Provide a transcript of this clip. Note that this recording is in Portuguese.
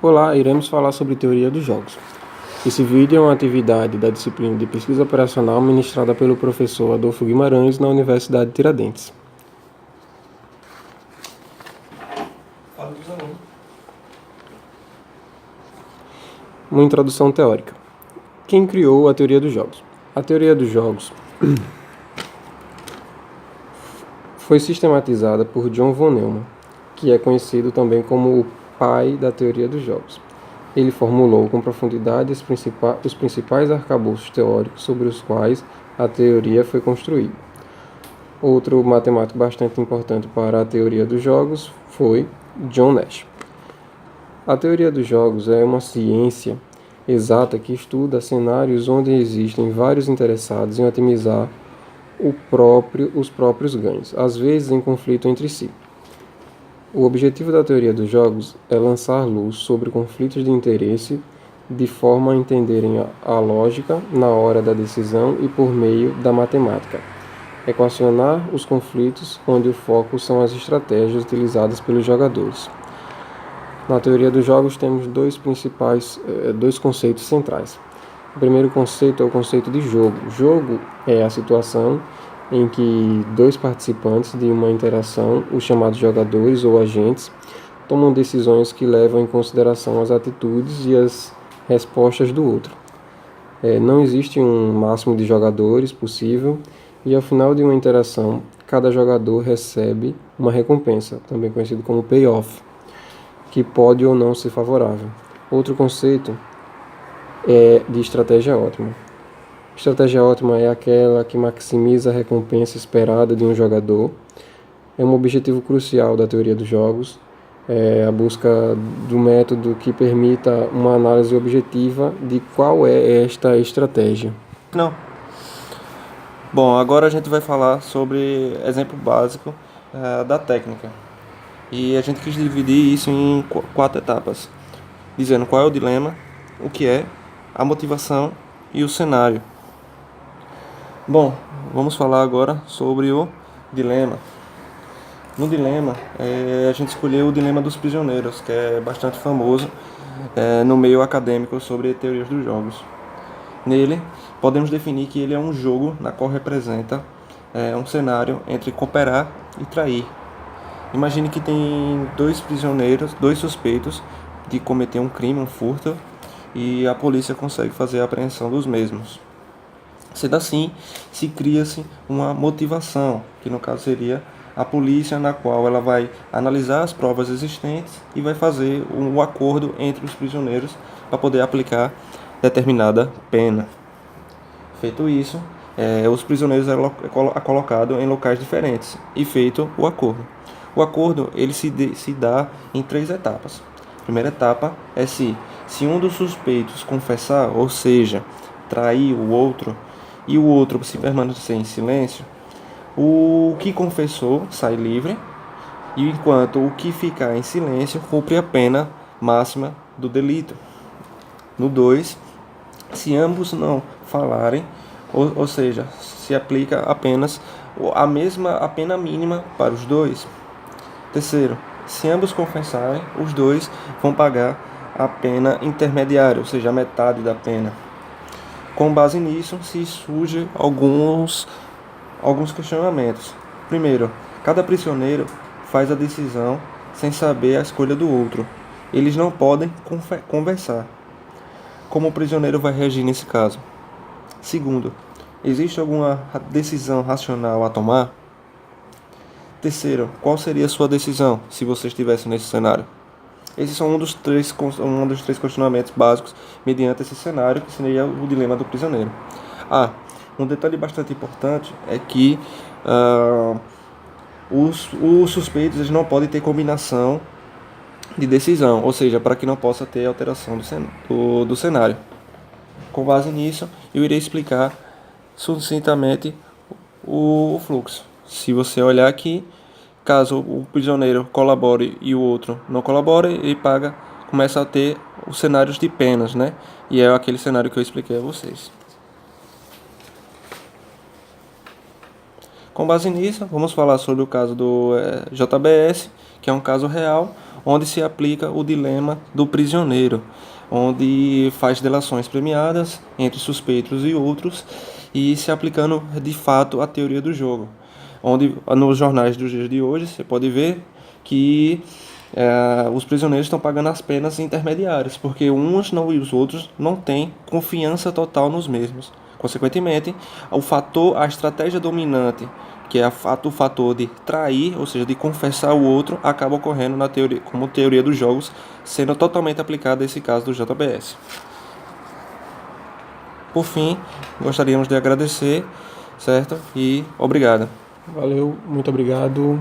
Olá, iremos falar sobre teoria dos jogos. Esse vídeo é uma atividade da disciplina de pesquisa operacional ministrada pelo professor Adolfo Guimarães na Universidade de Tiradentes. Uma introdução teórica. Quem criou a teoria dos jogos? A teoria dos jogos foi sistematizada por John von Neumann, que é conhecido também como o pai da teoria dos jogos. Ele formulou com profundidade os principais arcabouços teóricos sobre os quais a teoria foi construída. Outro matemático bastante importante para a teoria dos jogos foi John Nash. A teoria dos jogos é uma ciência exata que estuda cenários onde existem vários interessados em otimizar os próprios ganhos, às vezes em conflito entre si. O objetivo da teoria dos jogos é lançar luz sobre conflitos de interesse de forma a entenderem a lógica na hora da decisão e por meio da matemática. Equacionar os conflitos onde o foco são as estratégias utilizadas pelos jogadores. Na teoria dos jogos temos dois conceitos centrais. O primeiro conceito é o conceito de jogo. Jogo é a situação em que dois participantes de uma interação, os chamados jogadores ou agentes, tomam decisões que levam em consideração as atitudes e as respostas do outro. Não existe um máximo de jogadores possível e ao final de uma interação, cada jogador recebe uma recompensa, também conhecido como payoff, que pode ou não ser favorável. Outro conceito é de estratégia ótima. Estratégia ótima é aquela que maximiza a recompensa esperada de um jogador. É um objetivo crucial da teoria dos jogos, a busca do método que permita uma análise objetiva de qual é esta estratégia. Bom, agora a gente vai falar sobre exemplo básico da técnica. E a gente quis dividir isso em 4 etapas, dizendo qual é o dilema, o que é, a motivação e o cenário. Bom, vamos falar agora sobre o dilema. No dilema, a gente escolheu o dilema dos prisioneiros, que é bastante famoso no meio acadêmico sobre teorias dos jogos. Nele, podemos definir que ele é um jogo na qual representa um cenário entre cooperar e trair. Imagine que tem dois prisioneiros, dois suspeitos de cometer um crime, um furto, e a polícia consegue fazer a apreensão dos mesmos. Sendo assim, se cria-se uma motivação, que no caso seria a polícia, na qual ela vai analisar as provas existentes e vai fazer um acordo entre os prisioneiros para poder aplicar determinada pena. Feito isso, os prisioneiros são colocados em locais diferentes e feito o acordo. O acordo ele se dá em 3 etapas. A primeira etapa é se um dos suspeitos confessar, ou seja, trair o outro, e o outro se permanecer em silêncio, o que confessou sai livre, e enquanto o que ficar em silêncio cumpre a pena máxima do delito. No 2, se ambos não falarem, ou seja, se aplica apenas a pena mínima para os dois. Terceiro, se ambos confessarem, os dois vão pagar a pena intermediária, ou seja, a metade da pena. Com base nisso, se surgem alguns questionamentos. Primeiro, cada prisioneiro faz a decisão sem saber a escolha do outro. Eles não podem conversar. Como o prisioneiro vai reagir nesse caso? Segundo, existe alguma decisão racional a tomar? Terceiro, qual seria a sua decisão se você estivesse nesse cenário? Esses são um dos três questionamentos básicos mediante esse cenário, que seria o dilema do prisioneiro. Um detalhe bastante importante é que os suspeitos eles não podem ter combinação de decisão, ou seja, para que não possa ter alteração do cenário. Com base nisso, eu irei explicar sucintamente o fluxo. Se você olhar aqui, caso o prisioneiro colabore e o outro não colabore, ele começa a ter os cenários de penas, né? E é aquele cenário que eu expliquei a vocês. Com base nisso, vamos falar sobre o caso do JBS, que é um caso real, onde se aplica o dilema do prisioneiro, onde faz delações premiadas entre suspeitos e outros, e se aplicando de fato a teoria do jogo. Onde nos jornais dos dias de hoje você pode ver que os prisioneiros estão pagando as penas intermediárias, porque uns não, e os outros não têm confiança total nos mesmos. Consequentemente, a estratégia dominante, que é o fator de trair, ou seja, de confessar o outro, acaba ocorrendo na teoria, como teoria dos jogos, sendo totalmente aplicada a esse caso do JBS. Por fim, gostaríamos de agradecer, certo? E obrigado. Valeu, muito obrigado.